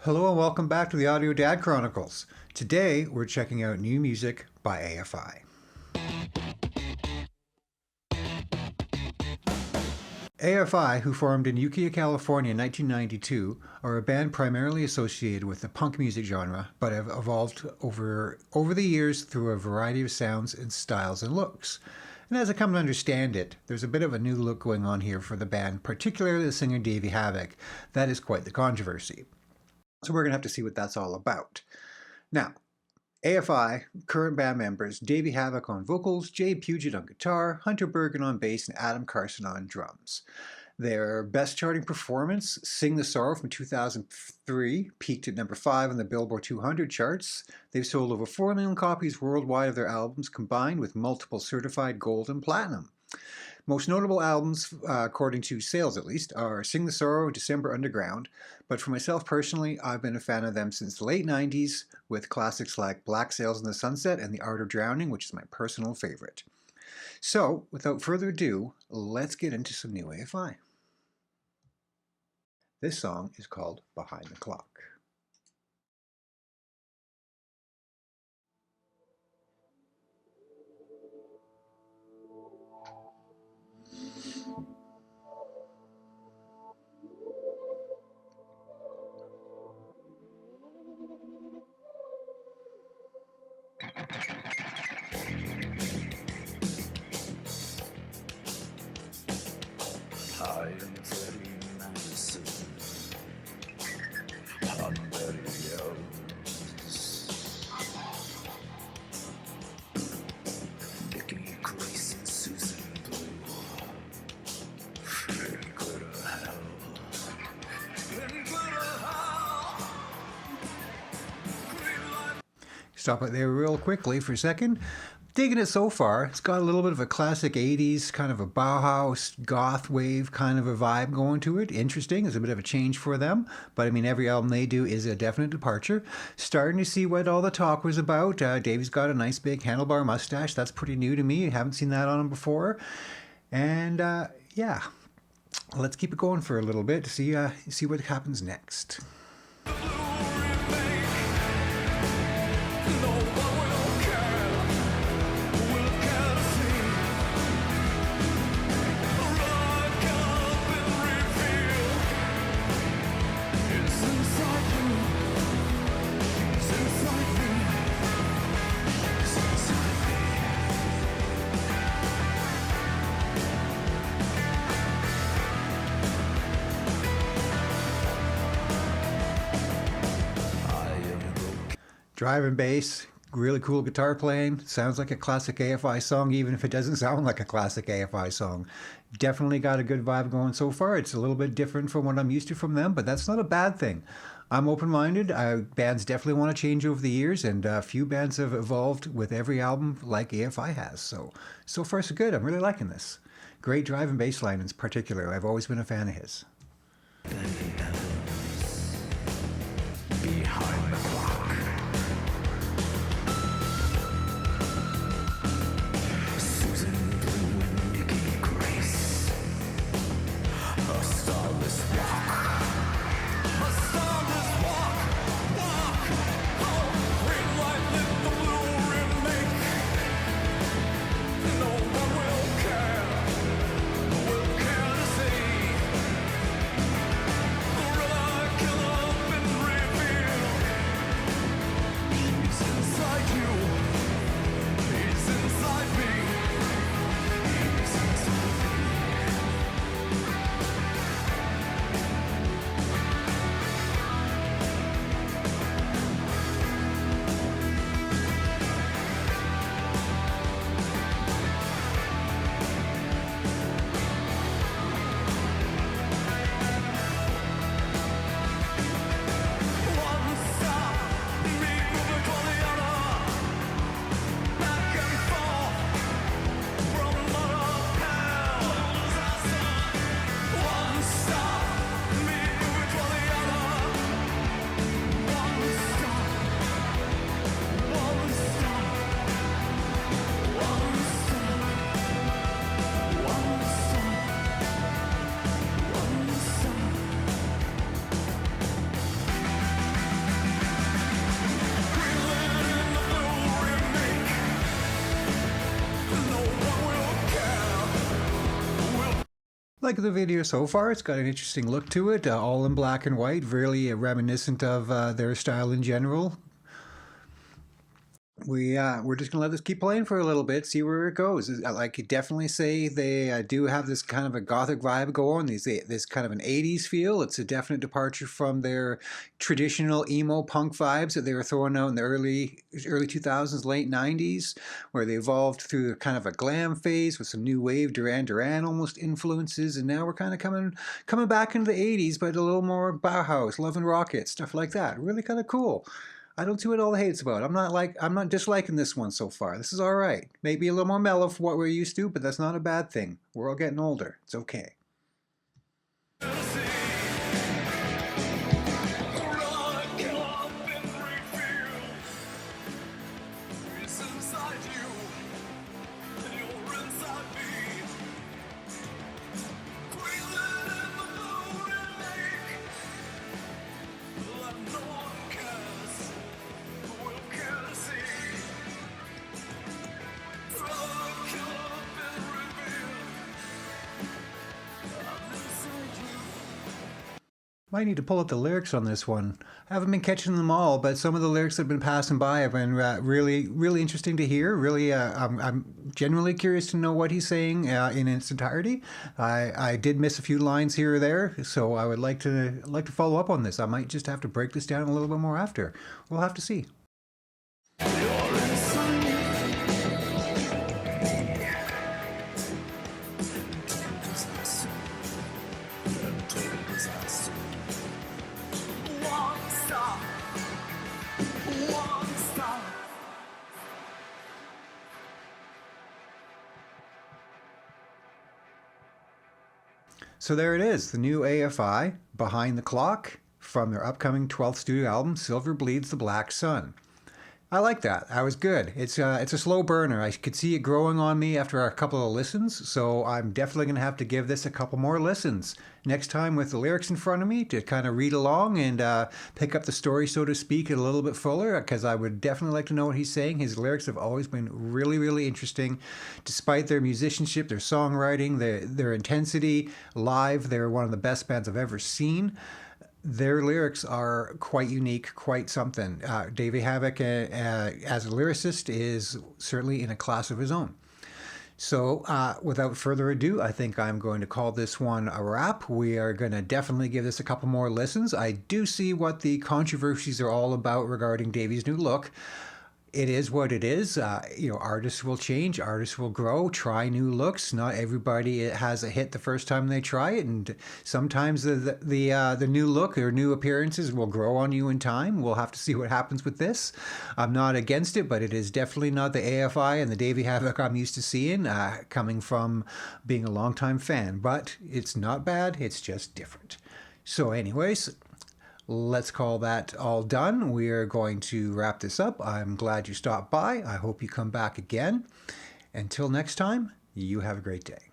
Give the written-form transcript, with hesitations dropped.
Hello and welcome back to the Roadie Dad Chronicles. Today we're checking out new music by AFI. AFI, who formed in Ukiah, California in 1992, are a band primarily associated with the punk music genre, but have evolved over the years through a variety of sounds and styles and looks. And as I come to understand it, there's a bit of a new look going on here for the band, particularly the singer Davey Havok. That is quite the controversy. So we're going to have to see what that's all about. Now, AFI, current band members, Davey Havok on vocals, Jay Puget on guitar, Hunter Bergen on bass, and Adam Carson on drums. Their best charting performance, Sing the Sorrow from 2003, peaked at number 5 on the Billboard 200 charts. They've sold over 4 million copies worldwide of their albums combined with multiple certified gold and platinum. Most notable albums, according to sales at least, are Sing the Sorrow and December Underground, but for myself personally, I've been a fan of them since the late 90s, with classics like Black Sails in the Sunset and The Art of Drowning, which is my personal favorite. So, without further ado, let's get into some new AFI. This song is called Behind the Clock. I am Freddie Madison. I'm very young. Nikki Grace and Susan Blue. In glitter hell. In glitter hell. Stop it there real quickly for a second. Digging it so far. It's got a little bit of a classic 80s, kind of a Bauhaus, goth wave kind of a vibe going to it. Interesting. It's a bit of a change for them. But I mean, every album they do is a definite departure. Starting to see what all the talk was about. Davey's got a nice big handlebar mustache. That's pretty new to me. I haven't seen that on him before. And yeah, let's keep it going for a little bit to see what happens next. Driving bass, really cool guitar playing. Sounds like a classic AFI song, even if it doesn't sound like a classic AFI song. Definitely got a good vibe going so far. It's a little bit different from what I'm used to from them, but that's not a bad thing. I'm open-minded. Bands definitely want to change over the years, and a few bands have evolved with every album like AFI has. So far so good. I'm really liking this. Great driving bass line in particular. I've always been a fan of his. Behind the clock. Like the video so far, it's got an interesting look to it, all in black and white, really reminiscent of their style in general. We're just gonna let this keep playing for a little bit, see where it goes. I could definitely say they do have this kind of a gothic vibe going. This kind of an '80s feel. It's a definite departure from their traditional emo punk vibes that they were throwing out in the early 2000s, late '90s, where they evolved through kind of a glam phase with some new wave Duran Duran almost influences, and now we're kind of coming back into the '80s, but a little more Bauhaus, Love and Rocket, stuff like that. Really kind of cool. I don't see what all the hate's about. I'm not disliking this one so far. This is all right. Maybe a little more mellow for what we're used to, but that's not a bad thing. We're all getting older. It's okay. Might need to pull up the lyrics on this one. I haven't been catching them all, but some of the lyrics that have been passing by have been really interesting to hear. Really, I'm genuinely curious to know what he's saying in its entirety. I did miss a few lines here or there, so I would like to follow up on this. I might just have to break this down a little bit more after. We'll have to see. So there it is, the new AFI, Behind the Clock, from their upcoming 12th studio album, Silver Bleeds the Black Sun. I like that. That was good. It's a slow burner. I could see it growing on me after a couple of listens, so I'm definitely going to have to give this a couple more listens. Next time with the lyrics in front of me to kind of read along and pick up the story, so to speak, a little bit fuller, because I would definitely like to know what he's saying. His lyrics have always been really interesting. Despite their musicianship, their songwriting, their intensity, live, they're one of the best bands I've ever seen. Their lyrics are quite unique, quite something. Davey Havok, as a lyricist, is certainly in a class of his own. So without further ado, I think I'm going to call this one a wrap. We are going to definitely give this a couple more listens. I do see what the controversies are all about regarding Davey's new look. It is what it is. Artists will change, artists will grow, try new looks. Not everybody has a hit the first time they try it, and sometimes the new look or new appearances will grow on you in time. We'll have to see what happens with this. I'm not against it, but it is definitely not the AFI and the Davey Havok I'm used to seeing, coming from being a longtime fan. But it's not bad, it's just different. So anyways, let's call that all done. We are going to wrap this up. I'm glad you stopped by. I hope you come back again. Until next time, you have a great day.